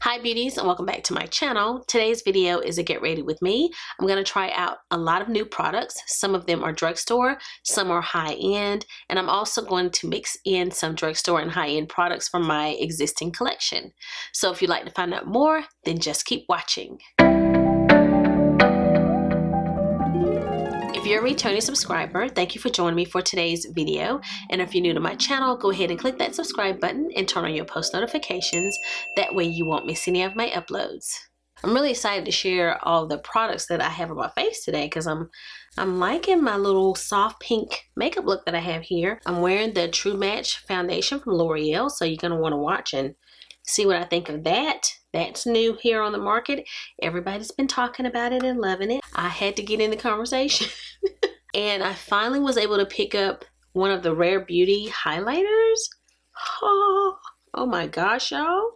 Hi beauties, and welcome back to my channel. Today's video is a get ready with me. I'm going to try out a lot of new products. Some of them are drugstore, some are high-end, and I'm also going to mix in some drugstore and high-end products from my existing collection. So if you'd like to find out more, then just keep watching. If you're a returning subscriber, thank you for joining me for today's video. And if you're new to my channel, go ahead and click that subscribe button and turn on your post notifications. That way you won't miss any of my uploads. I'm really excited to share all the products that I have on my face today because I'm liking my little soft pink makeup look that I have here. I'm wearing the True Match foundation from L'Oreal, so you're going to want to watch and see what I think of that. That's new here on the market. Everybody's been talking about it and loving it. I had to get in the conversation. And I finally was able to pick up one of the Rare Beauty highlighters. Oh my gosh, y'all.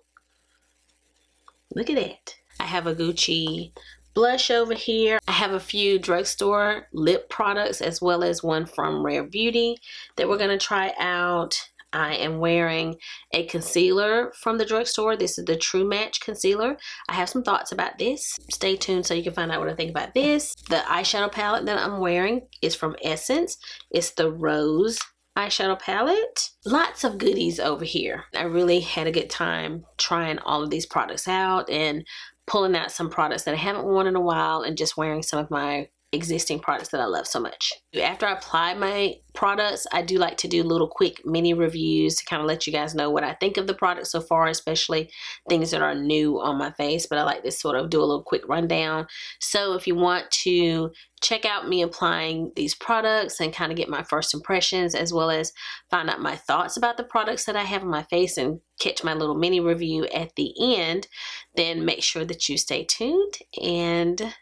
Look at that. I have a Gucci blush over here. I have a few drugstore lip products as well as one from Rare Beauty that we're going to try out. I am wearing a concealer from the drugstore. This is the True Match concealer. I have some thoughts about this. Stay tuned so you can find out what I think about this. The eyeshadow palette that I'm wearing is from Essence. It's the Rose eyeshadow palette. Lots of goodies over here. I really had a good time trying all of these products out and pulling out some products that I haven't worn in a while and just wearing some of my existing products that I love so much. After I apply my products, I do like to do little quick mini reviews to kind of let you guys know what I think of the product so far, especially things that are new on my face, but I like to sort of do a little quick rundown. So if you want to check out me applying these products and kind of get my first impressions as well as find out my thoughts about the products that I have on my face and catch my little mini review at the end, then make sure that you stay tuned and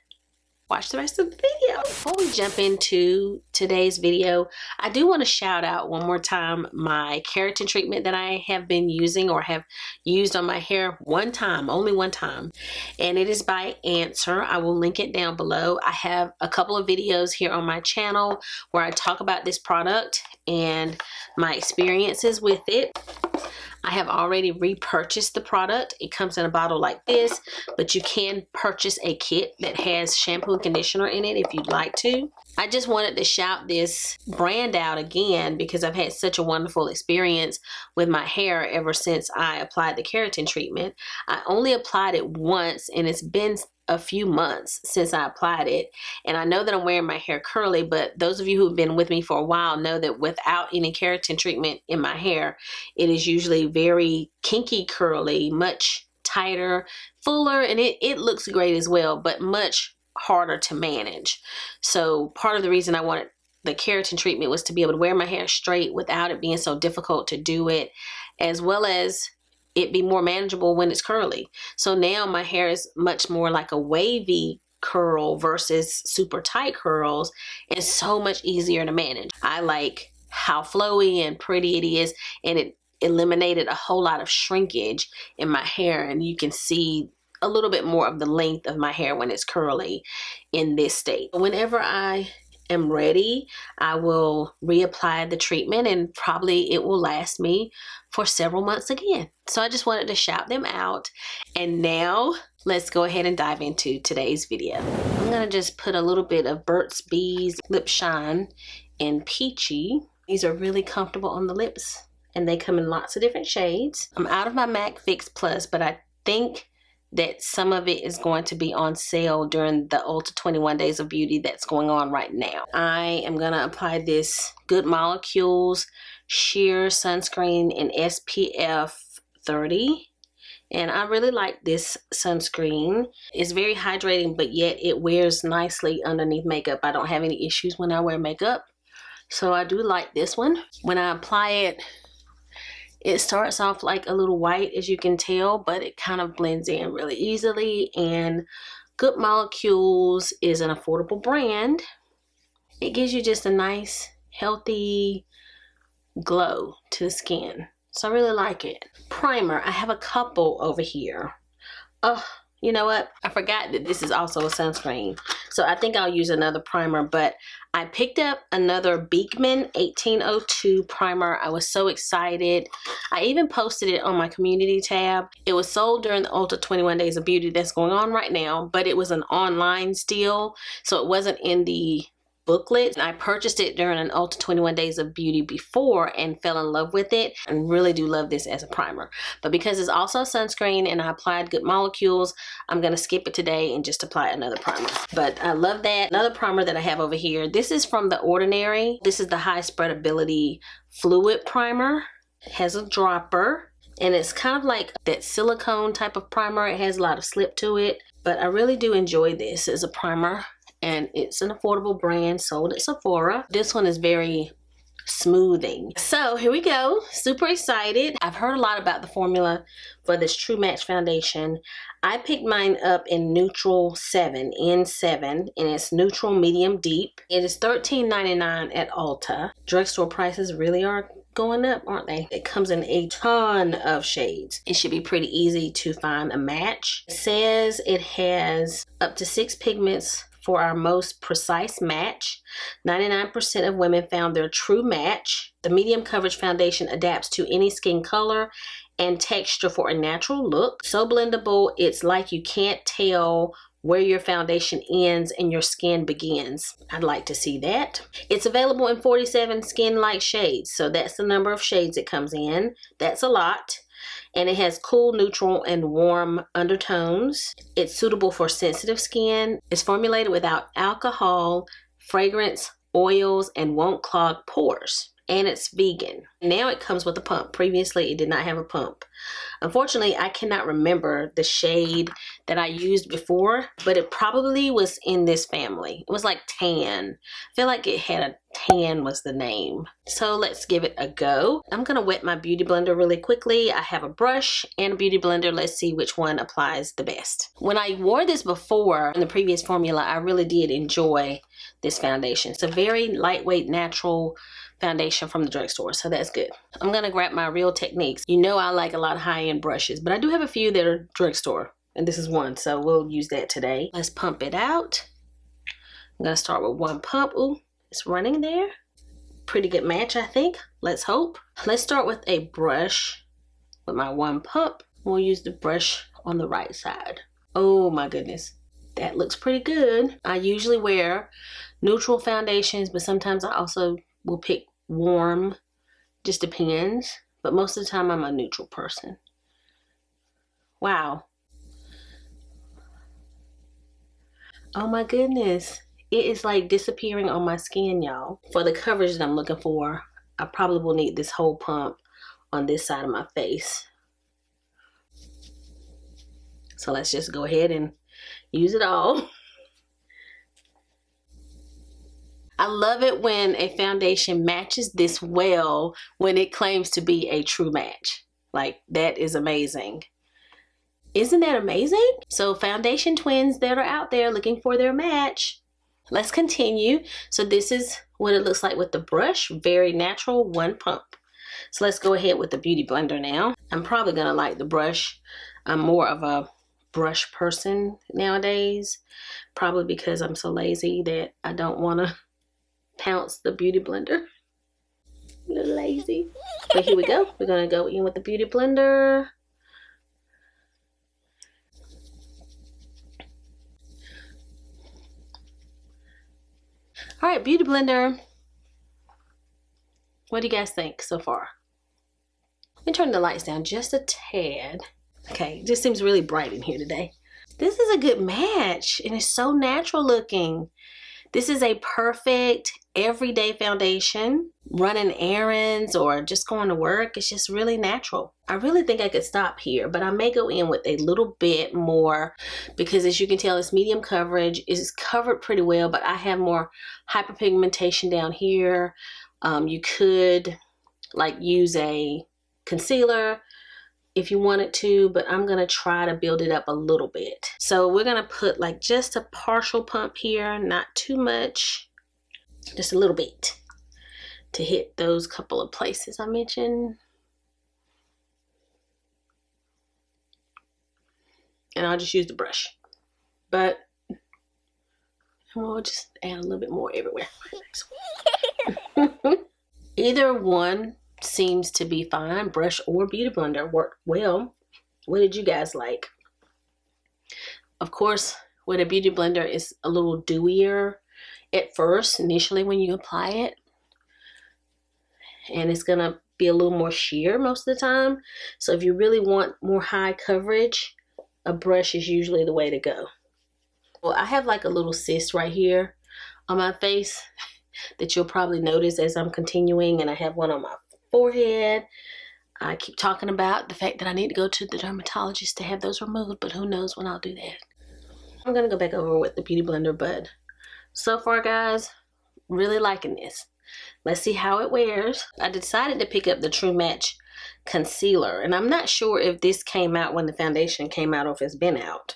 watch the rest of the video. Before we jump into today's video, I do want to shout out one more time my keratin treatment that I have been using or have used on my hair one time, only one time. And it is by ANSWR. I will link it down below. I have a couple of videos here on my channel where I talk about this product and my experiences with it. I have already repurchased the product. It comes in a bottle like this, but you can purchase a kit that has shampoo and conditioner in it if you'd like to. I just wanted to shout this brand out again because I've had such a wonderful experience with my hair ever since I applied the keratin treatment. I only applied it once and it's been a few months since I applied it, and I know that I'm wearing my hair curly, but those of you who've been with me for a while know that without any keratin treatment in my hair, it is usually very kinky curly, much tighter, fuller, and it looks great as well, but much harder to manage. So part of the reason I wanted the keratin treatment was to be able to wear my hair straight without it being so difficult to do it, as well as it be more manageable when it's curly. So now my hair is much more like a wavy curl versus super tight curls, and it's so much easier to manage. I like how flowy and pretty it is, and it eliminated a whole lot of shrinkage in my hair, and you can see a little bit more of the length of my hair when it's curly in this state. Whenever I am ready, I will reapply the treatment and probably it will last me for several months again. So I just wanted to shout them out. And now let's go ahead and dive into today's video. I'm gonna just put a little bit of Burt's Bees Lip Shine in Peachy. These are really comfortable on the lips and they come in lots of different shades. I'm out of my MAC Fix Plus, but I think that some of it is going to be on sale during the Ulta 21 Days of Beauty that's going on right now. I am going to apply this Good Molecules Sheer Sunscreen in SPF 30. And I really like this sunscreen. It's very hydrating, but yet it wears nicely underneath makeup. I don't have any issues when I wear makeup. So I do like this one. When I apply it, it starts off like a little white, as you can tell, but it kind of blends in really easily. And Good Molecules is an affordable brand. It gives you just a nice, healthy glow to the skin. So I really like it. Primer, I have a couple over here. Oh, You know what? I forgot that this is also a sunscreen. So I think I'll use another primer, but I picked up another Beekman 1802 primer. I was so excited. I even posted it on my community tab. It was sold during the Ulta 21 Days of Beauty that's going on right now, but it was an online steal, so it wasn't in the booklet. I purchased it during an Ulta 21 Days of Beauty before and fell in love with it and really do love this as a primer. But because it's also a sunscreen and I applied Good Molecules, I'm going to skip it today and just apply another primer. But I love that. Another primer that I have over here, this is from The Ordinary. This is the High-Spreadability Fluid Primer. It has a dropper and it's kind of like that silicone type of primer. It has a lot of slip to it, but I really do enjoy this as a primer. And it's an affordable brand sold at Sephora. This one is very smoothing. So here we go. Super excited. I've heard a lot about the formula for this True Match foundation. I picked mine up in Neutral 7, N7, and it's Neutral Medium Deep. It is $13.99 at Ulta. Drugstore prices really are going up, aren't they? It comes in a ton of shades. It should be pretty easy to find a match. It says it has up to 6 pigments for our most precise match. 99% of women found their true match. The medium coverage foundation adapts to any skin color and texture for a natural look. So blendable, it's like you can't tell where your foundation ends and your skin begins. I'd like to see that. It's available in 47 skin-like shades, so that's the number of shades it comes in. That's a lot. And it has cool, neutral, and warm undertones. It's suitable for sensitive skin. It's formulated without alcohol, fragrance, oils, and won't clog pores. And it's vegan. Now it comes with a pump. Previously, it did not have a pump. Unfortunately, I cannot remember the shade that I used before, but it probably was in this family. It was like tan. I feel like it had a tan was the name. So let's give it a go. I'm gonna wet my beauty blender really quickly. I have a brush and a beauty blender. Let's see which one applies the best. When I wore this before in the previous formula, I really did enjoy this foundation. It's a very lightweight, natural foundation from the drugstore, so that's good. I'm gonna grab my Real Techniques. You know I like a lot of high-end brushes, but I do have a few that are drugstore, and this is one, so we'll use that today. Let's pump it out. I'm gonna start with one pump. Ooh, it's running there. Pretty good match, I think. Let's hope. Let's start with a brush with my one pump. We'll use the brush on the right side. Oh my goodness, that looks pretty good. I usually wear neutral foundations, but sometimes I also will pick warm, just depends. But most of the time I'm a neutral person. Wow. Oh my goodness. It is like disappearing on my skin, y'all. For the coverage that I'm looking for, I probably will need this whole pump on this side of my face. So let's just go ahead and use it all. I love it when a foundation matches this well when it claims to be a true match. Like, that is amazing. Isn't that amazing? So foundation twins that are out there looking for their match. Let's continue. So this is what it looks like with the brush. Very natural, one pump. So let's go ahead with the beauty blender now. I'm probably gonna like the brush. I'm more of a brush person nowadays. Probably because I'm so lazy that I don't wanna pounce the beauty blender. A little lazy. But here we go. We're gonna go in with the beauty blender. All right, beauty blender. What do you guys think so far? Let me turn the lights down just a tad. Okay, it just seems really bright in here today. This is a good match and it's so natural looking. This is a perfect everyday foundation. Running errands or just going to work, it's just really natural. I really think I could stop here, but I may go in with a little bit more because as you can tell, it's medium coverage. It's covered pretty well, but I have more hyperpigmentation down here. You could like use a concealer if you wanted to, but I'm gonna try to build it up a little bit. So we're gonna put like just a partial pump here, not too much, just a little bit to hit those couple of places I mentioned. and I'll just use the brush. But we'll just add a little bit more everywhere. Either one seems to be fine. Brush or Beauty Blender worked well. What did you guys like? Of course, with a Beauty Blender, it's a little dewier at first, initially when you apply it. And it's going to be a little more sheer most of the time. So if you really want more high coverage, a brush is usually the way to go. Well, I have like a little cyst right here on my face that you'll probably notice as I'm continuing, and I have one on my forehead. I keep talking about the fact that I need to go to the dermatologist to have those removed, but who knows when I'll do that. I'm going to go back over with the Beauty Blender, but so far, guys, really liking this. Let's see how it wears. I decided to pick up the True Match concealer, and I'm not sure if this came out when the foundation came out or if it's been out.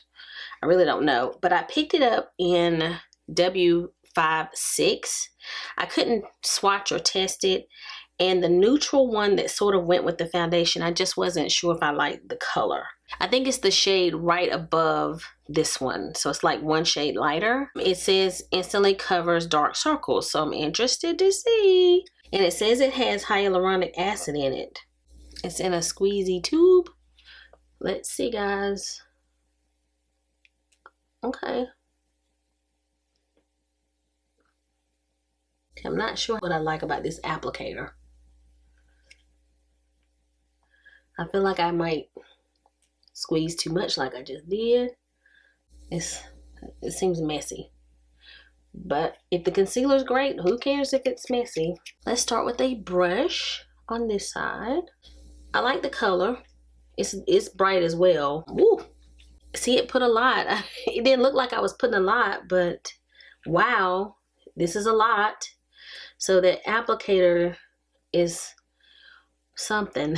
I really don't know, but I picked it up in W56. I couldn't swatch or test it, and the neutral one that sort of went with the foundation, I just wasn't sure if I liked the color. I think it's the shade right above this one, so it's like one shade lighter. It says instantly covers dark circles, so I'm interested to see. And it says it has hyaluronic acid in it. It's in a squeezy tube. Let's see, guys. Okay. I'm not sure what I like about this applicator. I feel like I might squeeze too much like I just did. It seems messy. But if the concealer's great, who cares if it's messy? Let's start with a brush on this side. I like the color. It's bright as well. Woo! See, it put a lot. It didn't look like I was putting a lot, but wow, this is a lot. So the applicator is something.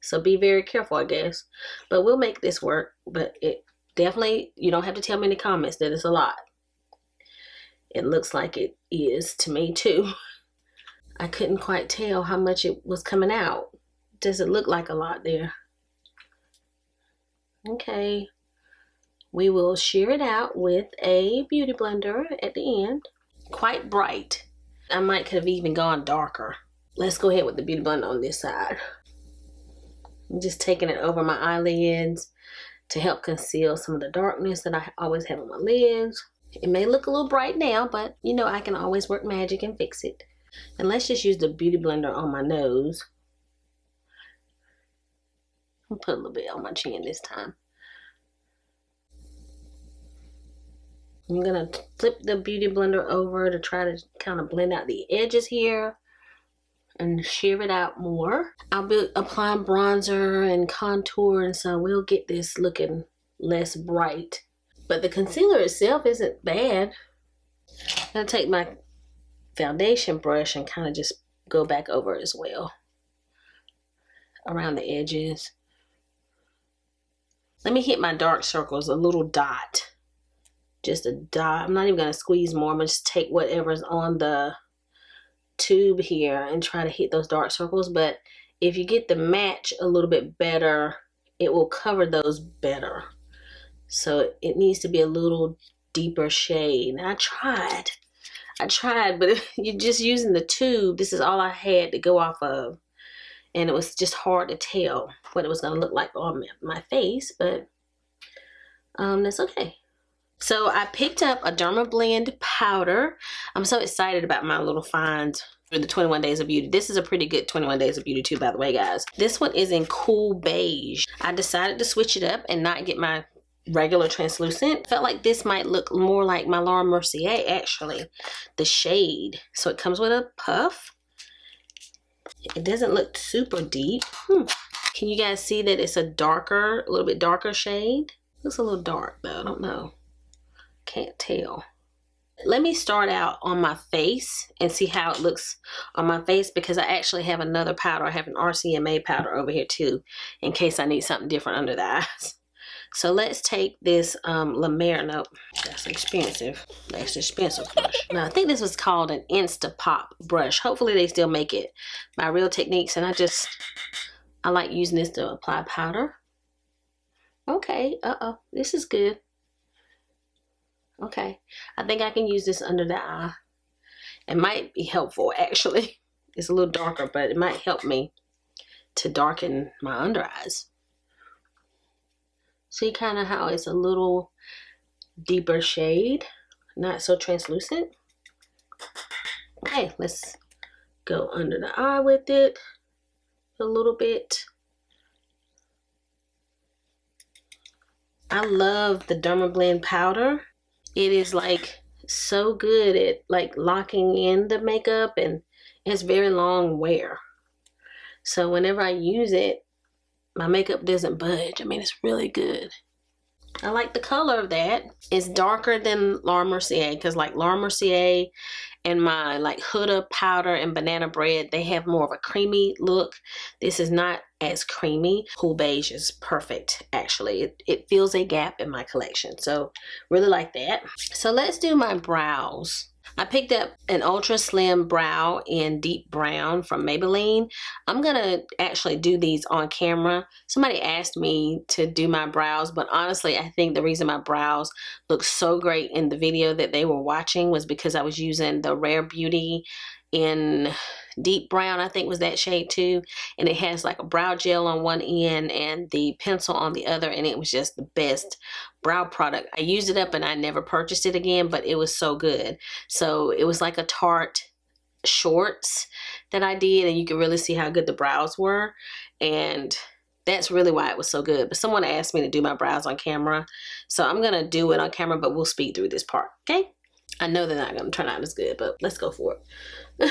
So be very careful, I guess. But we'll make this work. But it definitely, you don't have to tell me in the comments that it's a lot. It looks like it is to me too. I couldn't quite tell how much it was coming out. Does it look like a lot there? Okay. We will shear it out with a Beauty Blender at the end. Quite bright. I might could have even gone darker. Let's go ahead with the Beauty Blender on this side. I'm just taking it over my eyelids to help conceal some of the darkness that I always have on my lids. It may look a little bright now, but you know I can always work magic and fix it. And let's just use the Beauty Blender on my nose. I'll put a little bit on my chin this time. I'm going to flip the Beauty Blender over to try to kind of blend out the edges here and shear it out more. I'll be applying bronzer and contour, and so we'll get this looking less bright. But the concealer itself isn't bad. I'm going to take my foundation brush and kind of just go back over as well around the edges. Let me hit my dark circles, a little dot. Just a dot. I'm not even going to squeeze more. I'm going to just take whatever's on the tube here and try to hit those dark circles. But if you get the match a little bit better, it will cover those better. So it needs to be a little deeper shade. And I tried, but if you're just using the tube, this is all I had to go off of. And it was just hard to tell what it was going to look like on my face, but that's okay. So I picked up a Dermablend powder. I'm so excited about my little finds for the 21 Days of Beauty. This is a pretty good 21 Days of Beauty too, by the way, guys. This one is in Cool Beige. I decided to switch it up and not get my regular translucent. Felt like this might look more like my Laura Mercier, actually, the shade. So it comes with a puff. It doesn't look super deep. Can you guys see that it's a little bit darker shade? Looks a little dark though, I don't know. Can't tell. Let me start out on my face and see how it looks on my face, because I actually have another powder. I have an RCMA powder over here too, in case I need something different under the eyes. So let's take this Lamer, nope, that's expensive. That's expensive brush. Now I think this was called an Instapop brush. Hopefully they still make it by Real Techniques, and I like using this to apply powder. Okay, this is good. Okay, I think I can use this under the eye. It might be helpful, actually. It's a little darker, but it might help me to darken my under eyes. See kind of how it's a little deeper shade, not so translucent. Okay, let's go under the eye with it a little bit. I love the Dermablend powder. It is like so good at like locking in the makeup, and it's very long wear. So whenever I use it, my makeup doesn't budge. I mean, it's really good. I like the color of that. It's darker than Laura Mercier, because like Laura Mercier and my like Huda powder and Banana Bread, they have more of a creamy look. This is not as creamy. Cool Beige is perfect, actually. It fills a gap in my collection, so really like that. So let's do my brows. I picked up an ultra slim brow in deep brown from Maybelline. I'm gonna actually do these on camera. Somebody asked me to do my brows, but honestly, I think the reason my brows look so great in the video that they were watching was because I was using the Rare Beauty in deep brown, I think was that shade too, and it has like a brow gel on one end and the pencil on the other, and it was just the best brow product. I used it up and I never purchased it again, but it was so good. So it was like a Tarte shorts that I did, and you could really see how good the brows were, and that's really why it was so good. But someone asked me to do my brows on camera, so I'm gonna do it on camera, but we'll speed through this part, okay? I know they're not gonna turn out as good, but let's go for it.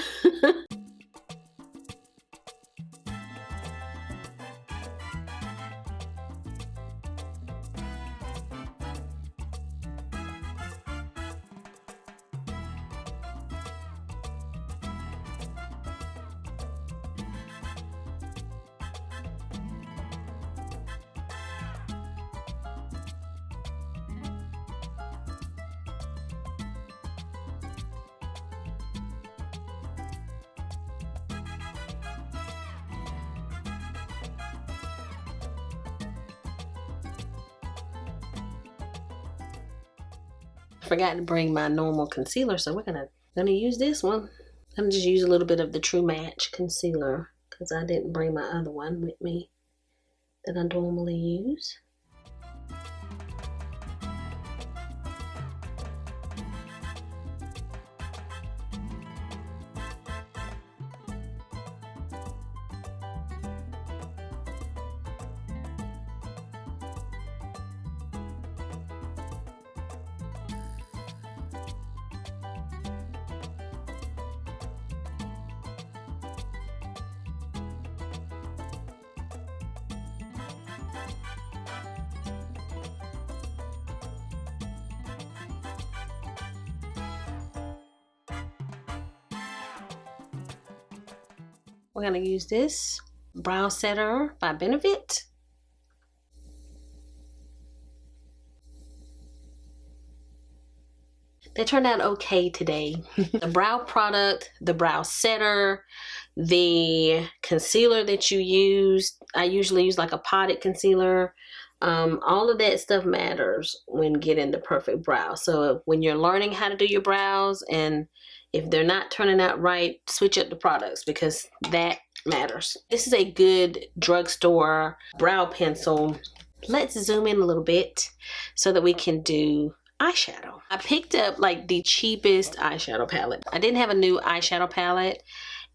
Forgot to bring my normal concealer, so we're gonna use this one. I'm just use a little bit of the True Match concealer because I didn't bring my other one with me that I normally use. We're gonna use this Brow Setter by Benefit. They turned out okay today. The brow product, the brow setter, the concealer that you use, I usually use like a potted concealer. All of that stuff matters when getting the perfect brow. So when you're learning how to do your brows, and if they're not turning out right, switch up the products because that matters. This is a good drugstore brow pencil. Let's zoom in a little bit so that we can do eyeshadow. I picked up like the cheapest eyeshadow palette. I didn't have a new eyeshadow palette,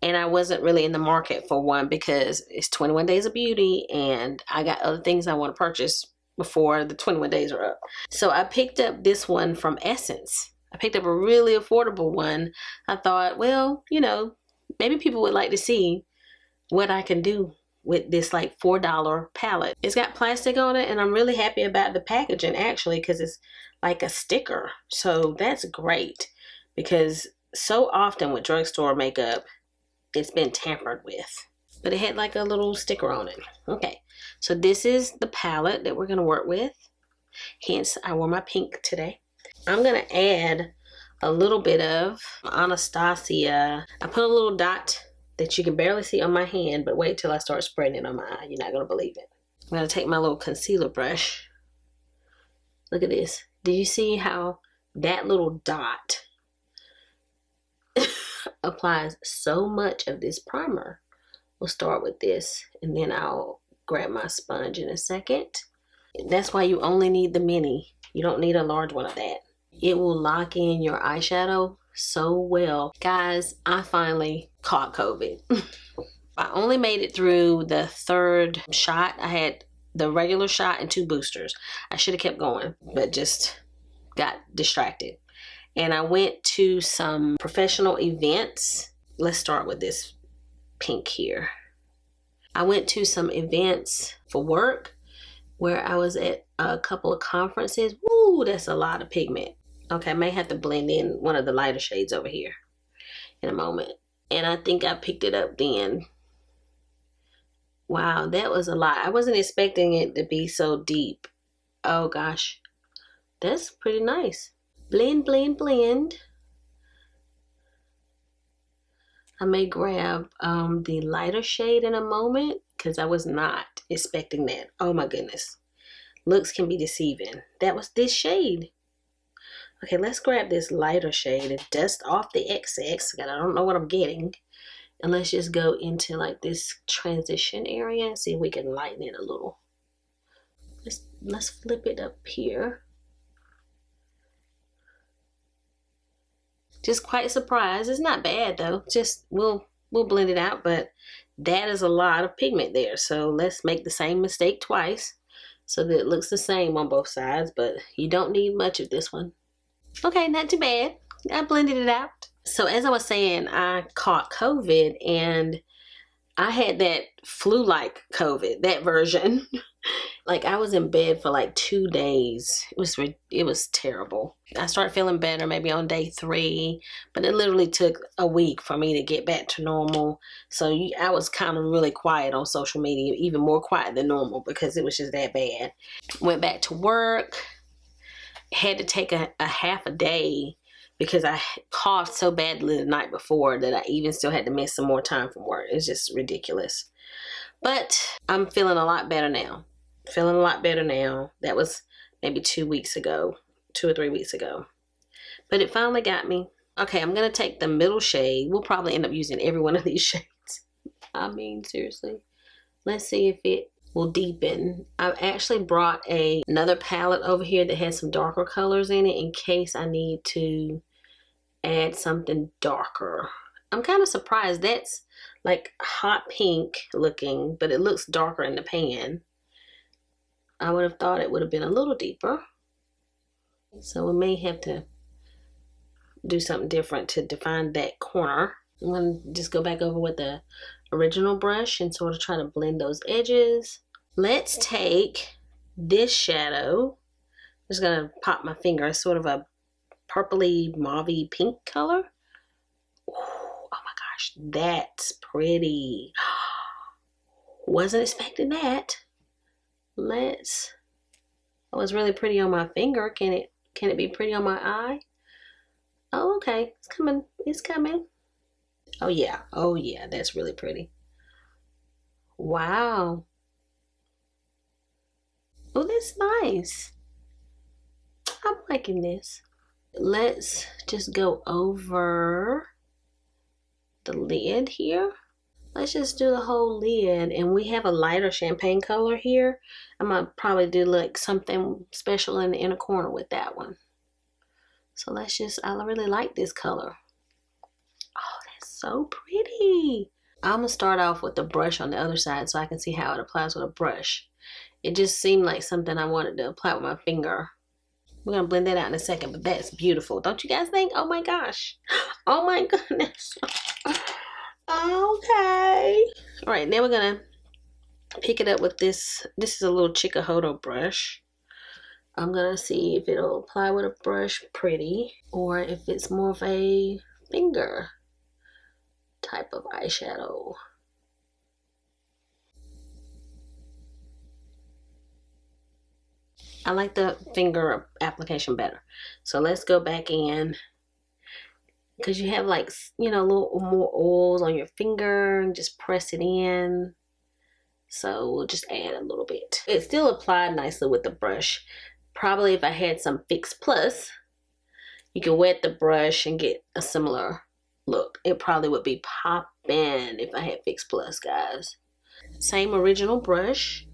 and I wasn't really in the market for one because it's 21 Days of Beauty and I got other things I want to purchase before the 21 days are up. So I picked up this one from Essence. I picked up a really affordable one. I thought, well, you know, maybe people would like to see what I can do with this like $4 palette. It's got plastic on it, and I'm really happy about the packaging actually because it's like a sticker. So that's great because so often with drugstore makeup, it's been tampered with. But it had like a little sticker on it. Okay, so this is the palette that we're gonna work with. Hence, I wore my pink today. I'm gonna add a little bit of Anastasia. I put a little dot that you can barely see on my hand, but wait till I start spreading it on my eye. You're not gonna believe it. I'm gonna take my little concealer brush Look at this. Do you see how that little dot applies so much of this primer? We'll start with this, and then I'll grab my sponge in a second. That's why you only need the mini. You don't need a large one of that. It will lock in your eyeshadow so well. Guys, I finally caught COVID. I only made it through the 3rd shot. I had the regular shot and 2 boosters. I should have kept going, but just got distracted. And I went to some professional events. Let's start with this pink here. I went to some events for work where I was at a couple of conferences. Woo, that's a lot of pigment. Okay, I may have to blend in one of the lighter shades over here in a moment. And I think I picked it up then. Wow, that was a lot. I wasn't expecting it to be so deep. Oh gosh, that's pretty nice. Blend, blend, blend. I may grab the lighter shade in a moment because I was not expecting that. Oh my goodness. Looks can be deceiving. That was this shade. Okay, let's grab this lighter shade and dust off the excess. I don't know what I'm getting. And let's just go into like this transition area and see if we can lighten it a little. Let's flip it up here. Just quite surprised. It's not bad though. Just we'll blend it out, but that is a lot of pigment there. So let's make the same mistake twice so that it looks the same on both sides, but you don't need much of this one. Okay, not too bad. I blended it out. So as I was saying, I caught COVID and I had that flu-like COVID, that version. Like I was in bed for like 2 days. It was terrible. I started feeling better maybe on day 3, but it literally took a week for me to get back to normal. So I was kind of really quiet on social media, even more quiet than normal because it was just that bad. Went back to work, had to take a half a day because I coughed so badly the night before that I even still had to miss some more time from work. It's just ridiculous. But I'm feeling a lot better now. Feeling a lot better now. That was maybe 2 weeks ago, 2 or 3 weeks ago. But it finally got me. Okay, I'm going to take the middle shade. We'll probably end up using every one of these shades. I mean, seriously. Let's see if it will deepen. I've actually brought another palette over here that has some darker colors in it in case I need to add something darker. I'm kind of surprised. That's like hot pink looking, but it looks darker in the pan. I would have thought it would have been a little deeper. So we may have to do something different to define that corner. I'm going to just go back over with the original brush and sort of try to blend those edges. Let's take this shadow. I'm just going to pop my finger. It's sort of a purpley mauvey pink color. Oh my gosh, that's pretty. Wasn't expecting that. Oh, it's really pretty on my finger. Can it be pretty on my eye? Oh, okay. It's coming. It's coming. Oh yeah. Oh yeah. That's really pretty. Wow. Oh, that's nice. I'm liking this. Let's just go over the lid here. Let's just do the whole lid, and we have a lighter champagne color here. I'm gonna probably do like something special in the inner corner with that one. So let's just, I really like this color. Oh, that's so pretty. I'm gonna start off with the brush on the other side so I can see how it applies with a brush. It just seemed like something I wanted to apply with my finger. We're gonna blend that out in a second, but that's beautiful. Don't you guys think? Oh my gosh. Oh my goodness. Okay. All right, now we're gonna pick it up with this. This is a little Chikuhodo brush. I'm gonna see if it'll apply with a brush pretty, or if it's more of a finger type of eyeshadow. I like the finger application better. So let's go back in, because you have like, you know, a little more oils on your finger, and just press it in. So we'll just add a little bit. It's still applied nicely with the brush. Probably if I had some Fix Plus, you can wet the brush and get a similar look. It probably would be popping if I had Fix Plus, guys. Same original brush.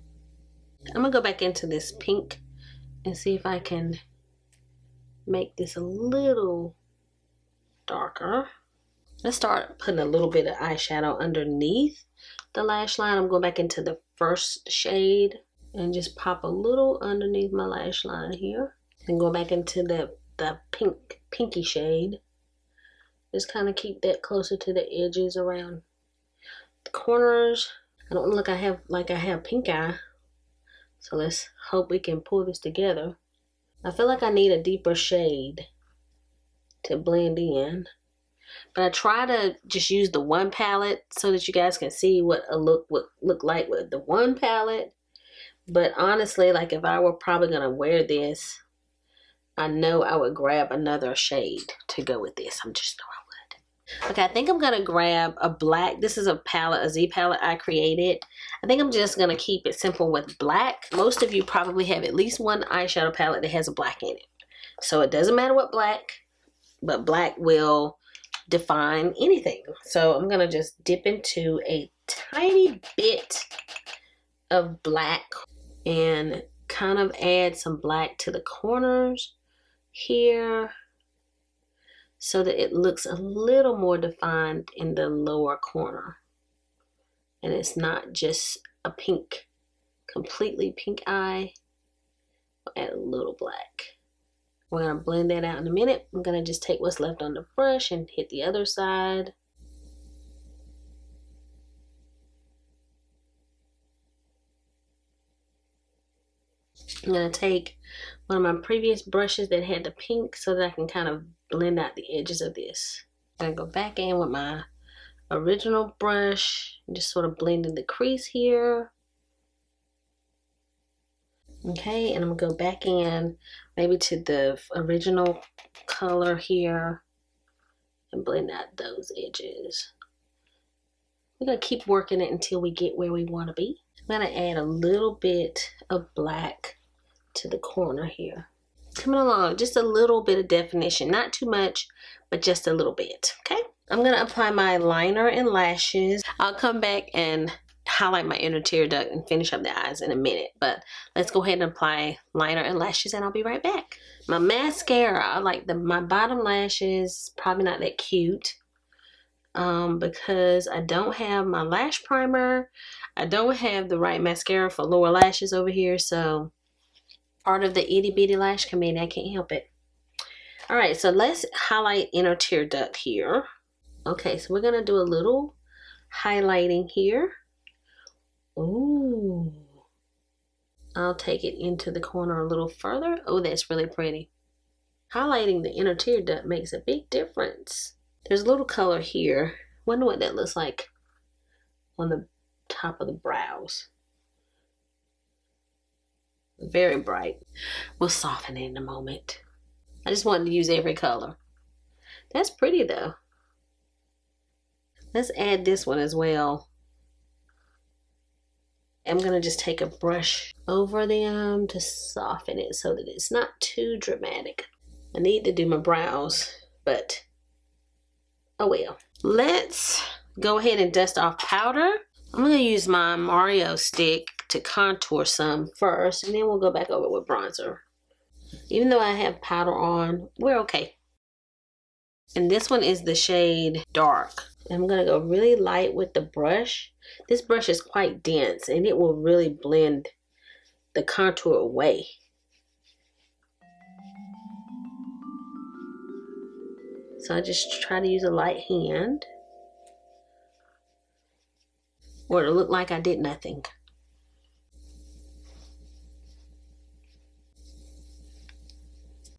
I'm gonna go back into this pink and see if I can make this a little darker. Let's start putting a little bit of eyeshadow underneath the lash line. I'm going back into the first shade and just pop a little underneath my lash line here. And go back into the pinky shade. Just kind of keep that closer to the edges around the corners. I don't look like I have pink eye. So let's hope we can pull this together. I feel like I need a deeper shade to blend in. But I try to just use the one palette so that you guys can see what a look would look like with the one palette. But honestly, like if I were probably going to wear this, I know I would grab another shade to go with this. I just know I would. Okay, I think I'm going to grab a black. This is a palette, a Z palette I created. I think I'm just going to keep it simple with black. Most of you probably have at least one eyeshadow palette that has a black in it. So it doesn't matter what black, but black will define anything. So I'm gonna just dip into a tiny bit of black and kind of add some black to the corners here so that it looks a little more defined in the lower corner and it's not just a pink, completely pink eye. I'll add a little black. We're going to blend that out in a minute. I'm going to just take what's left on the brush and hit the other side. I'm going to take one of my previous brushes that had the pink so that I can kind of blend out the edges of this. I'm going to go back in with my original brush and just sort of blend in the crease here. Okay, and I'm going to go back in maybe to the original color here and blend out those edges. We're going to keep working it until we get where we want to be. I'm going to add a little bit of black to the corner here. Coming along, just a little bit of definition. Not too much, but just a little bit, okay? I'm going to apply my liner and lashes. I'll come back and highlight my inner tear duct and finish up the eyes in a minute, but let's go ahead and apply liner and lashes and I'll be right back. My mascara, like my bottom lashes, probably not that cute because I don't have my lash primer. I don't have the right mascara for lower lashes over here, so part of the itty bitty lash committee, I can't help it. All right, so let's highlight inner tear duct here. Okay, so we're gonna do a little highlighting here. Ooh, I'll take it into the corner a little further. Oh, that's really pretty. Highlighting the inner tear duct makes a big difference. There's a little color here. Wonder what that looks like on the top of the brows. Very bright. We'll soften it in a moment. I just wanted to use every color. That's pretty though. Let's add this one as well. I'm going to just take a brush over them to soften it so that it's not too dramatic. I need to do my brows, but oh well. Let's go ahead and dust off powder. I'm going to use my Mario stick to contour some first, and then we'll go back over with bronzer. Even though I have powder on, we're okay. And this one is the shade Dark. I'm going to go really light with the brush. This brush is quite dense and it will really blend the contour away. So I just try to use a light hand, or it'll look like I did nothing.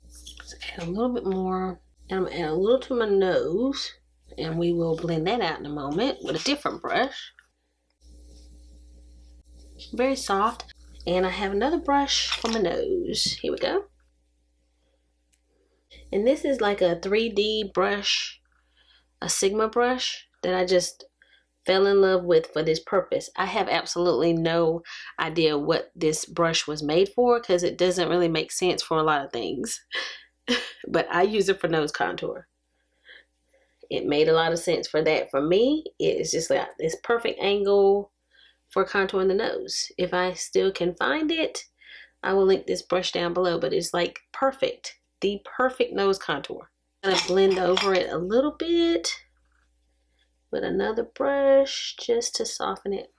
So add a little bit more, and I'm going to add a little to my nose, and we will blend that out in a moment with a different brush. Very soft. And I have another brush for my nose. Here we go. And this is like a 3D brush, a Sigma brush that I just fell in love with for this purpose. I have absolutely no idea what this brush was made for because it doesn't really make sense for a lot of things. But I use it for nose contour. It made a lot of sense for that. For me, it's just like this perfect angle for contouring the nose. If I still can find it, I will link this brush down below, but it's like perfect. The perfect nose contour. I'm gonna blend over it a little bit with another brush just to soften it.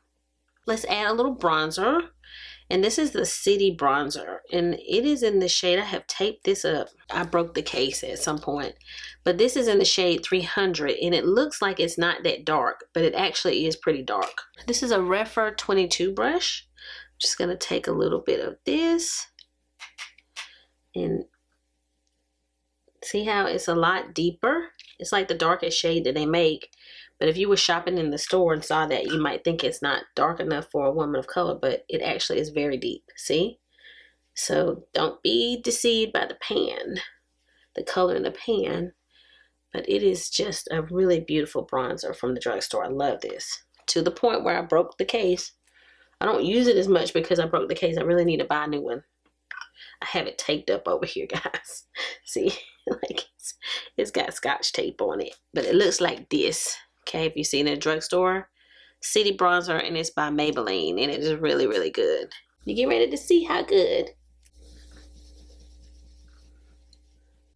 Let's add a little bronzer. And this is the City bronzer. And it is in the shade, I have taped this up. I broke the case at some point. But this is in the shade 300. And it looks like it's not that dark, but it actually is pretty dark. This is a Refer 22 brush. I'm just going to take a little bit of this. And see how it's a lot deeper? It's like the darkest shade that they make. But if you were shopping in the store and saw that, you might think it's not dark enough for a woman of color, but it actually is very deep. See? So don't be deceived by the pan, the color in the pan. But it is just a really beautiful bronzer from the drugstore. I love this. To the point where I broke the case. I don't use it as much because I broke the case. I really need to buy a new one. I have it taped up over here, guys. See? Like it's got scotch tape on it. But it looks like this. Okay, if you see it in a drugstore, City bronzer, and it's by Maybelline, and it is really, really good. You get ready to see how good.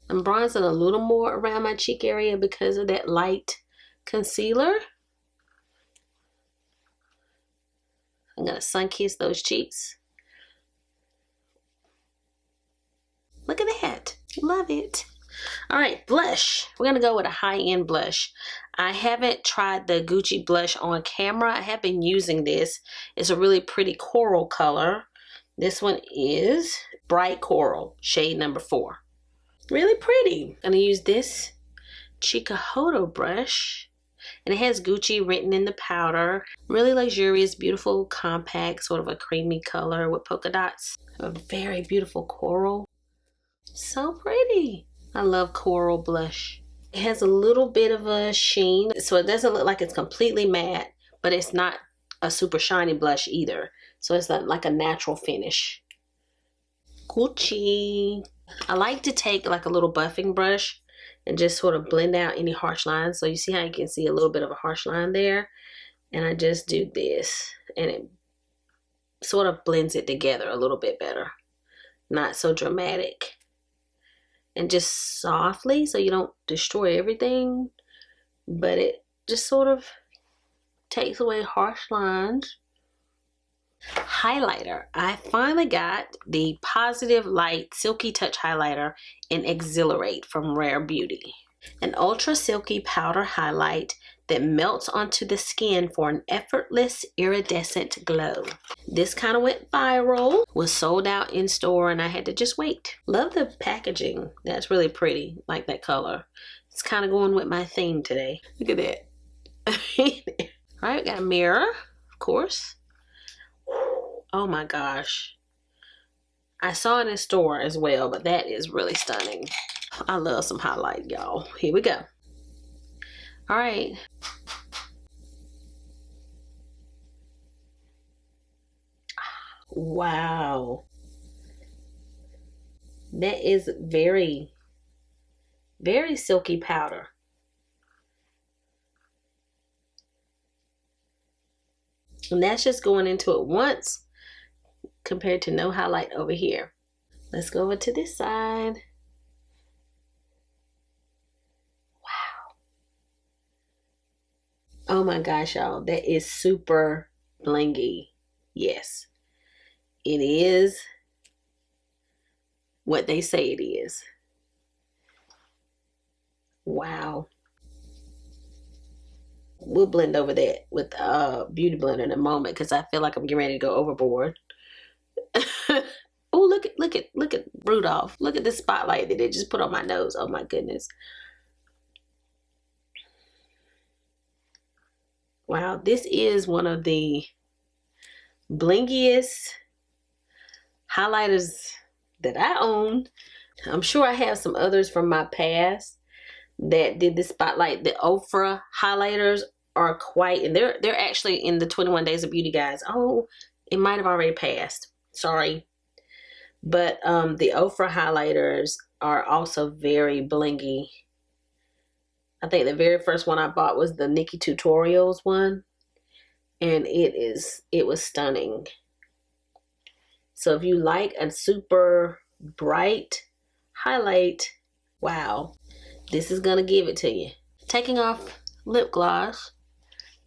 I'm bronzing a little more around my cheek area because of that light concealer. I'm gonna sun-kiss those cheeks. Look at that, love it. All right, blush. We're gonna go with a high-end blush. I haven't tried the Gucci blush on camera. I have been using this. It's a really pretty coral color. This one is bright coral, shade number 4. Really pretty. I'm gonna use this Chikuhodo brush. And it has Gucci written in the powder. Really luxurious, beautiful, compact, sort of a creamy color with polka dots. A very beautiful coral. So pretty. I love coral blush. It has a little bit of a sheen, so it doesn't look like it's completely matte, but it's not a super shiny blush either. So it's not like a natural finish. Gucci. I like to take like a little buffing brush and just sort of blend out any harsh lines. So you see how you can see a little bit of a harsh line there? And I just do this, and it sort of blends it together a little bit better. Not so dramatic. And just softly, so you don't destroy everything, but it just sort of takes away harsh lines. Highlighter. I finally got the Positive Light Silky Touch Highlighter in Exhilarate from Rare Beauty. An ultra silky powder highlight that melts onto the skin for an effortless iridescent glow. This kind of went viral, was sold out in store, and I had to just wait. Love the packaging. That's really pretty, like that color. It's kind of going with my theme today. Look at that. All right, got a mirror, of course. Oh my gosh. I saw it in store as well, but that is really stunning. I love some highlight, y'all. Here we go. All right. Wow. That is very, very silky powder. And that's just going into it once compared to no highlight over here. Let's go over to this side. Oh my gosh, y'all, that is super blingy. Yes, it is what they say it is. Wow. We'll blend over that with Beauty Blender in a moment because I feel like I'm getting ready to go overboard. Oh, look at Rudolph. Look at the spotlight that they just put on my nose. Oh my goodness. Wow, this is one of the blingiest highlighters that I own. I'm sure I have some others from my past that did the spotlight. The ANSWR highlighters are quite, and they're actually in the 21 Days of Beauty, guys. Oh, it might have already passed. Sorry. But the Ofra highlighters are also very blingy. I think the very first one I bought was the Nikki Tutorials one, and it was stunning. So if you like a super bright highlight, wow, this is gonna give it to you. Taking off lip gloss.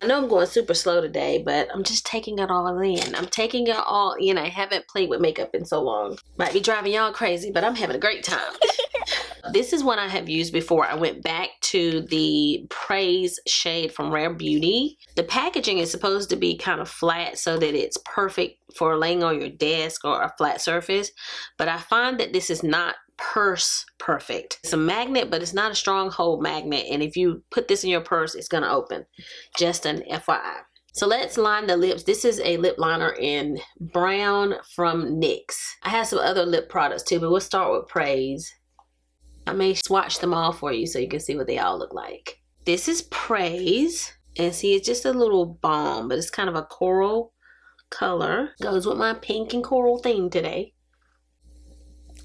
I know I'm going super slow today, but I'm just taking it all in. I'm taking it all in. I haven't played with makeup in so long. Might be driving y'all crazy, but I'm having a great time. This is one I have used before. I went back to the Praise shade from Rare Beauty. The packaging is supposed to be kind of flat so that it's perfect for laying on your desk or a flat surface. But I find that this is not purse perfect. It's a magnet, but it's not a strong hold magnet, and if you put this in your purse, it's gonna open. Just an FYI. So let's line the lips. This is a lip liner in brown from NYX. I have some other lip products too, but we'll start with Praise. I may swatch them all for you so you can see what they all look like. This is Praise, and see, it's just a little balm, but it's kind of a coral color. Goes with my pink and coral theme today.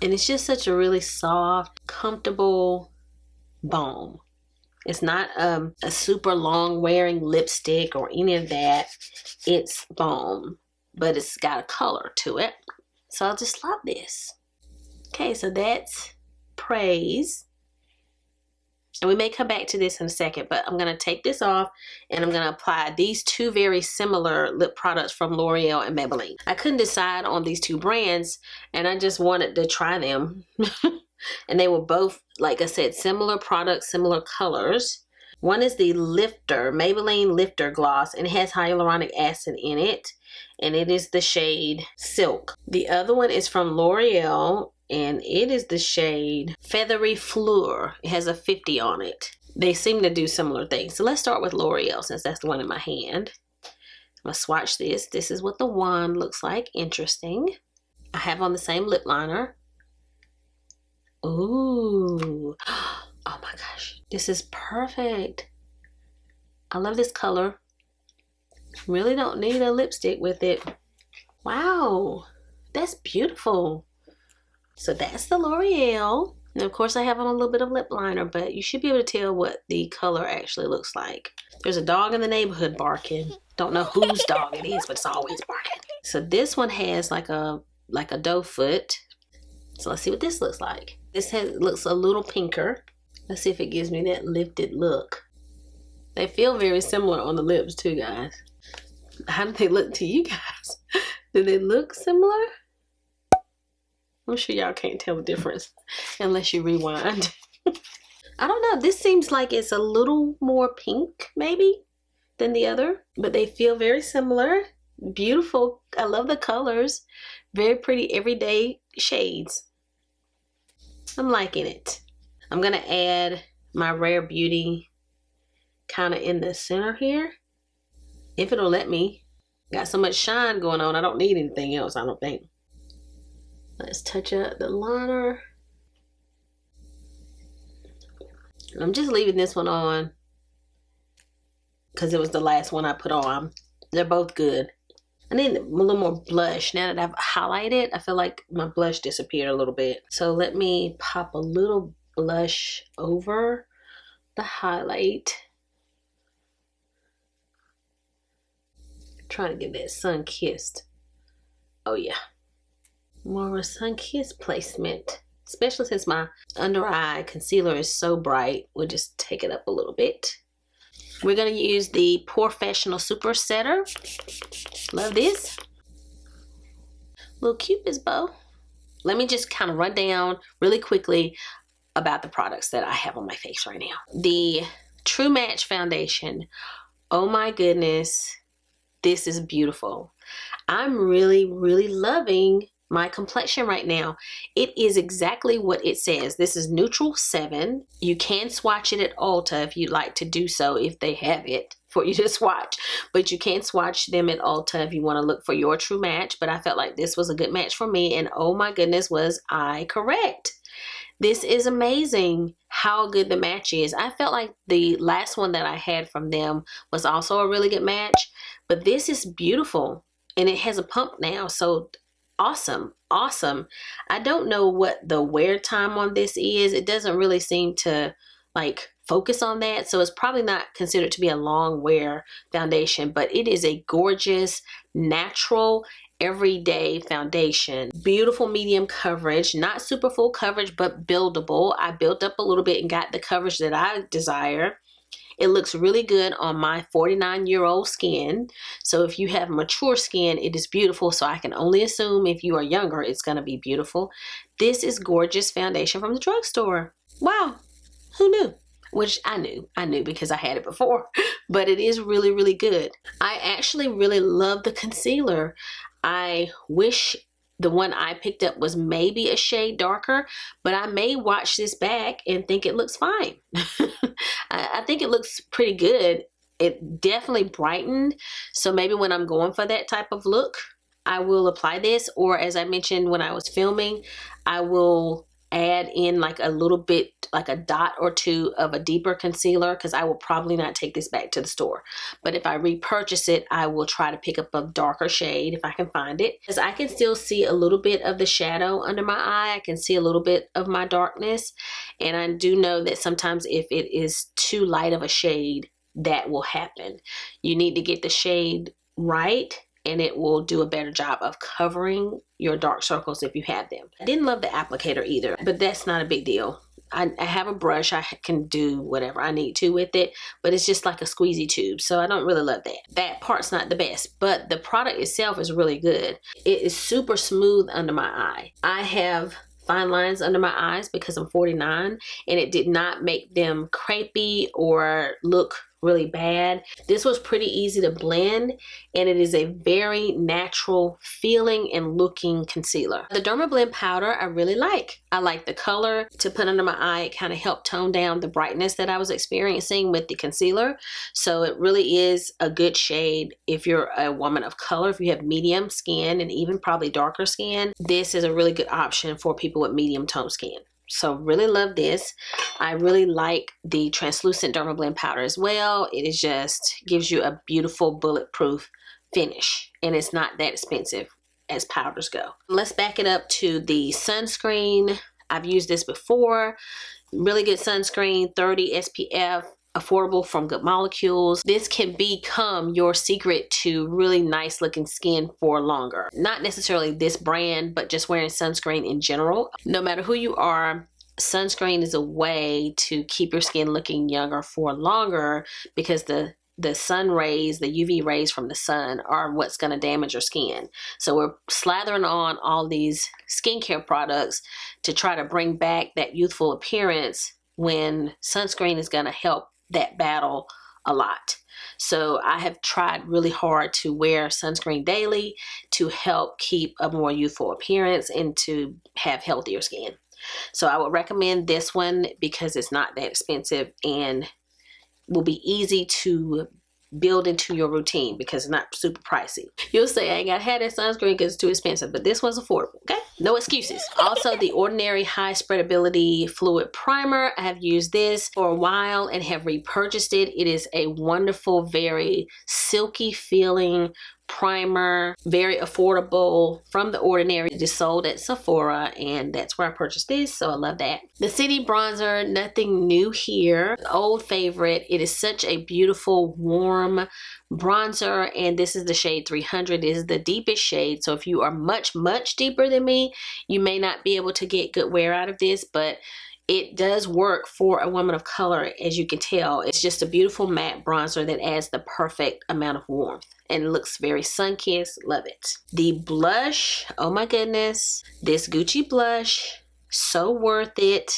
And it's just such a really soft, comfortable balm. It's not a super long wearing lipstick or any of that. It's balm, but it's got a color to it. So I'll just love this. Okay, so that's Praise. And we may come back to this in a second, but I'm going to take this off and I'm going to apply these two very similar lip products from L'Oreal and Maybelline. I couldn't decide on these two brands and I just wanted to try them. And they were both, like I said, similar products, similar colors. One is the Lifter, Maybelline Lifter Gloss, and it has hyaluronic acid in it. And it is the shade Silk. The other one is from L'Oreal, and it is the shade Feathery Fleur. It has a 50 on it. They seem to do similar things. So let's start with L'Oreal since that's the one in my hand. I'm going to swatch this. This is what the wand looks like. Interesting. I have on the same lip liner. Ooh. Oh my gosh. This is perfect. I love this color. Really don't need a lipstick with it. Wow. That's beautiful. So that's the L'Oreal. And of course I have on a little bit of lip liner, but you should be able to tell what the color actually looks like. There's a dog in the neighborhood barking. Don't know whose dog it is, but it's always barking. So this one has like a doe foot. So let's see what this looks like. This looks a little pinker. Let's see if it gives me that lifted look. They feel very similar on the lips too, guys. How do they look to you guys? Do they look similar? I'm sure y'all can't tell the difference unless you rewind. I don't know. This seems like it's a little more pink maybe than the other, but they feel very similar. Beautiful. I love the colors. Very pretty everyday shades. I'm liking it. I'm going to add my Rare Beauty kind of in the center here. If it'll let me. Got so much shine going on. I don't need anything else, I don't think. Let's touch up the liner. I'm just leaving this one on because it was the last one I put on. They're both good. I need a little more blush. Now that I've highlighted, I feel like my blush disappeared a little bit. So let me pop a little blush over the highlight. Trying to get that sun-kissed. Oh yeah. More of a sun-kissed placement. Especially since my under eye concealer is so bright. We'll just take it up a little bit. We're going to use the POREfessional Super Setter. Love this. Little Cupid's bow. Let me just kind of run down really quickly about the products that I have on my face right now. The True Match Foundation. Oh my goodness. This is beautiful. I'm really, really loving my complexion right now. It is exactly what it says. This is neutral 7. You can swatch it at Ulta if you'd like to do so, if they have it for you to swatch. But you can swatch them at Ulta if you want to look for your true match. But I felt like this was a good match for me, and oh my goodness, was I correct. This is amazing how good the match is. I felt like the last one that I had from them was also a really good match, but this is beautiful and it has a pump now. So awesome, awesome. I don't know what the wear time on this is. It doesn't really seem to like focus on that. So it's probably not considered to be a long wear foundation, but it is a gorgeous, natural, everyday foundation. Beautiful medium coverage, not super full coverage, but buildable. I built up a little bit and got the coverage that I desire. It looks really good on my 49-year-old skin. So if you have mature skin, it is beautiful. So I can only assume if you are younger, it's going to be beautiful. This is gorgeous foundation from the drugstore. Wow, who knew? Which I knew because I had it before, but it is really, really good. I actually really love the concealer. I wish the one I picked up was maybe a shade darker, but I may watch this back and think it looks fine. I think it looks pretty good. It definitely brightened. So maybe when I'm going for that type of look, I will apply this, or as I mentioned when I was filming, I will add in like a little bit, like a dot or two of a deeper concealer, because I will probably not take this back to the store. But if I repurchase it, I will try to pick up a darker shade if I can find it, because I can still see a little bit of the shadow under my eye. I can see a little bit of my darkness, and I do know that sometimes if it is too light of a shade, that will happen. You need to get the shade right, and it will do a better job of covering your dark circles if you have them. I didn't love the applicator either, but that's not a big deal. I have a brush. I can do whatever I need to with it, but it's just like a squeezy tube, so I don't really love that. That part's not the best, but the product itself is really good. It is super smooth under my eye. I have fine lines under my eyes because I'm 49, and it did not make them crepey or look really bad. This was pretty easy to blend, and it is a very natural feeling and looking concealer. The Dermablend powder I really like. I like the color to put under my eye. It kind of helped tone down the brightness that I was experiencing with the concealer. So it really is a good shade if you're a woman of color. If you have medium skin and even probably darker skin, this is a really good option for people with medium tone skin. So really love this. I really like the translucent Dermablend powder as well. It is just gives you a beautiful bulletproof finish, and it's not that expensive as powders go. Let's back it up to the sunscreen. I've used this before. Really good sunscreen, 30 SPF. Affordable from Good Molecules. This can become your secret to really nice looking skin for longer. Not necessarily this brand, but just wearing sunscreen in general. No matter who you are, sunscreen is a way to keep your skin looking younger for longer, because the sun rays, the UV rays from the sun are what's going to damage your skin. So we're slathering on all these skincare products to try to bring back that youthful appearance, when sunscreen is going to help that battle a lot. So I have tried really hard to wear sunscreen daily to help keep a more youthful appearance and to have healthier skin. So I would recommend this one because it's not that expensive and will be easy to build into your routine because it's not super pricey. You'll say, I ain't got to have that sunscreen because it's too expensive, but this one's affordable, okay? No excuses. Also, the Ordinary High-Spreadability Fluid Primer. I have used this for a while and have repurchased it. It is a wonderful, very silky feeling primer, very affordable from The Ordinary. It is sold at Sephora, and that's where I purchased this, so I love that. The City Bronzer, nothing new here. Old favorite. It is such a beautiful, warm bronzer, and this is the shade 300. It is the deepest shade, so if you are much, much deeper than me, you may not be able to get good wear out of this, but it does work for a woman of color, as you can tell. It's just a beautiful matte bronzer that adds the perfect amount of warmth and looks very sun-kissed. Love it. The blush, oh my goodness. This Gucci blush, so worth it.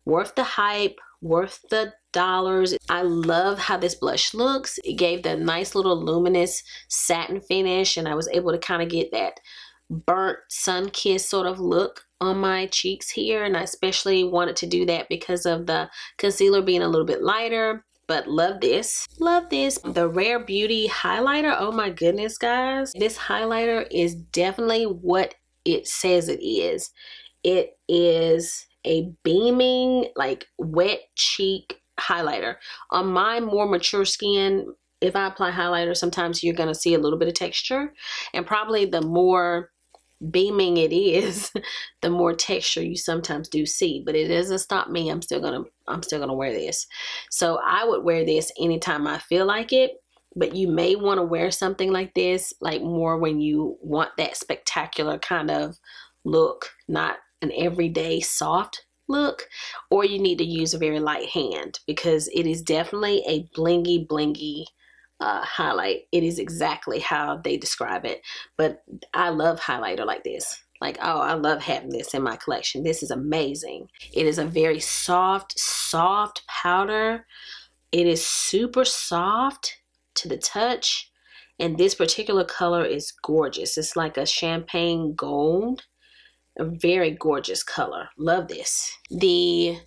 Worth the hype, worth the dollars. I love how this blush looks. It gave the nice little luminous satin finish, and I was able to kind of get that burnt sun-kissed sort of look on my cheeks here, and I especially wanted to do that because of the concealer being a little bit lighter. But love this. Love this. The Rare Beauty highlighter. Oh my goodness, guys. This highlighter is definitely what it says it is. It is a beaming, like wet cheek highlighter. On my more mature skin, if I apply highlighter, sometimes you're gonna see a little bit of texture, and probably the more beaming it is, the more texture you sometimes do see. But it doesn't stop me. I'm still gonna wear this. So I would wear this anytime I feel like it. But you may want to wear something like this, like more when you want that spectacular kind of look, not an everyday soft look, or you need to use a very light hand, because it is definitely a blingy highlight. It is exactly how they describe it. But I love highlighter like this. Like, oh, I love having this in my collection. This is amazing. It is a very soft powder. It is super soft to the touch, and this particular color is gorgeous. It's like a champagne gold, a very gorgeous color. Love this. The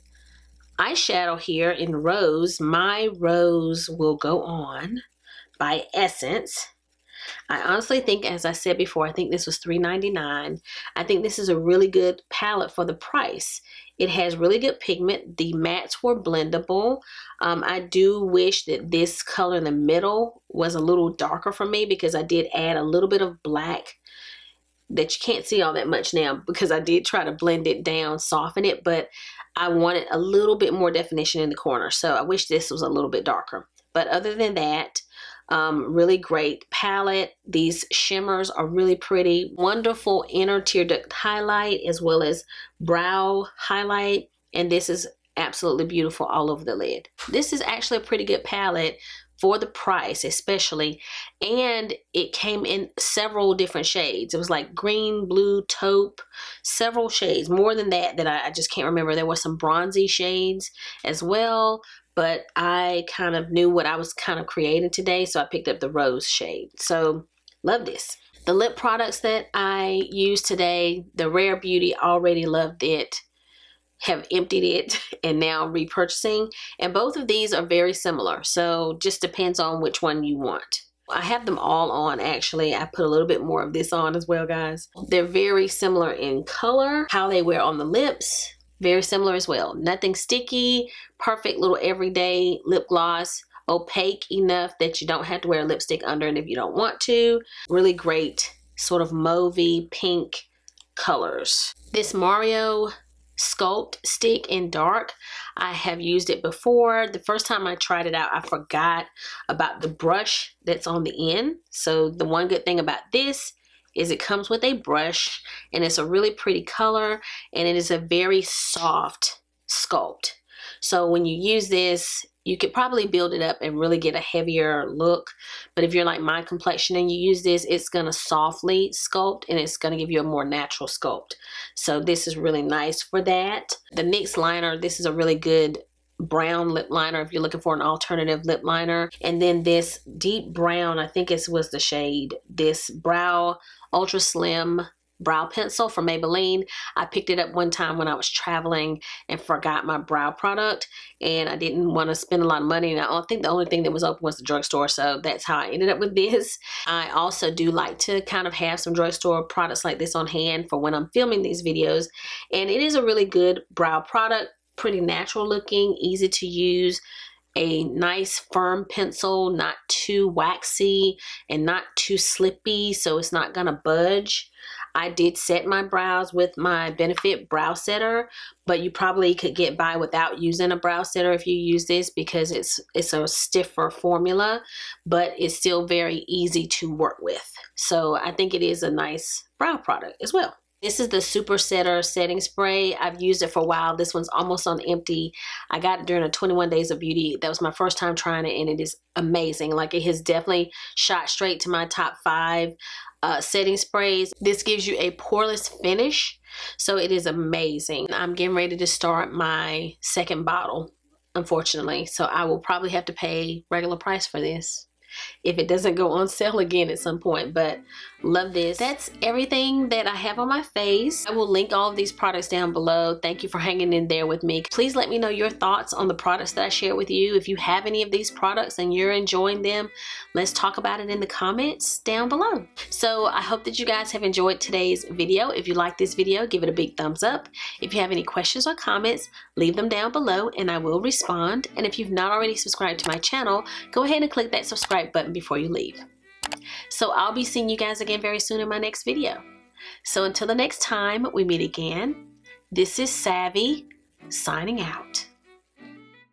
eyeshadow here in Rose, My Rose Will Go On by Essence. I honestly think, as I said before, I think this was $3.99. I think this is a really good palette for the price. It has really good pigment. The mattes were blendable. I do wish that this color in the middle was a little darker for me, because I did add a little bit of black that you can't see all that much now, because I did try to blend it down, soften it, but I wanted a little bit more definition in the corner. So I wish this was a little bit darker. But other than that, really great palette. These shimmers are really pretty. Wonderful inner tear duct highlight as well as brow highlight. And this is absolutely beautiful all over the lid. This is actually a pretty good palette for the price, especially. And it came in several different shades. It was like green, blue, taupe, several shades. More than that I just can't remember. There were some bronzy shades as well. But I kind of knew what I was kind of creating today, so I picked up the rose shade. So, love this. The lip products that I used today, the Rare Beauty, already loved it, have emptied it, and now repurchasing. And both of these are very similar, so just depends on which one you want. I have them all on, actually. I put a little bit more of this on as well, guys. They're very similar in color, how they wear on the lips. Very similar as well. Nothing sticky, perfect little everyday lip gloss, opaque enough that you don't have to wear a lipstick under it if you don't want to. Really great sort of mauvey pink colors. This Mario Sculpt stick in dark, I have used it before. The first time I tried it out, I forgot about the brush that's on the end. So the one good thing about this is it comes with a brush, and it's a really pretty color, and it is a very soft sculpt. So when you use this, you could probably build it up and really get a heavier look. But if you're like my complexion and you use this, it's gonna softly sculpt, and it's gonna give you a more natural sculpt. So this is really nice for that. The NYX liner, this is a really good brown lip liner if you're looking for an alternative lip liner. And then this deep brown, I think it was the shade, this Brow Ultra Slim brow pencil from Maybelline. I picked it up one time when I was traveling and forgot my brow product, and I didn't want to spend a lot of money, and I think the only thing that was open was the drugstore, so that's how I ended up with this. I also do like to kind of have some drugstore products like this on hand for when I'm filming these videos, and it is a really good brow product. Pretty natural looking, easy to use, a nice firm pencil, not too waxy and not too slippy, so it's not gonna budge. I did set my brows with my Benefit brow setter, but you probably could get by without using a brow setter if you use this, because it's a stiffer formula, but it's still very easy to work with. So I think it is a nice brow product as well. This is the Super Setter Setting Spray. I've used it for a while. This one's almost on empty. I got it during a 21 Days of Beauty. That was my first time trying it, and it is amazing. Like, it has definitely shot straight to my top 5 setting sprays. This gives you a poreless finish, so it is amazing. I'm getting ready to start my second bottle, unfortunately, so I will probably have to pay regular price for this. if it doesn't go on sale again at some point. But love this. That's everything that I have on my face. I will link all of these products down below. Thank you for hanging in there with me. Please let me know your thoughts on the products that I share with you. If you have any of these products and you're enjoying them, let's talk about it in the comments down below. So I hope that you guys have enjoyed today's video. If you like this video, give it a big thumbs up. If you have any questions or comments, leave them down below and I will respond. And if you've not already subscribed to my channel, go ahead and click that subscribe button before you leave. So I'll be seeing you guys again very soon in my next video. So until the next time we meet again, this is Savvy signing out.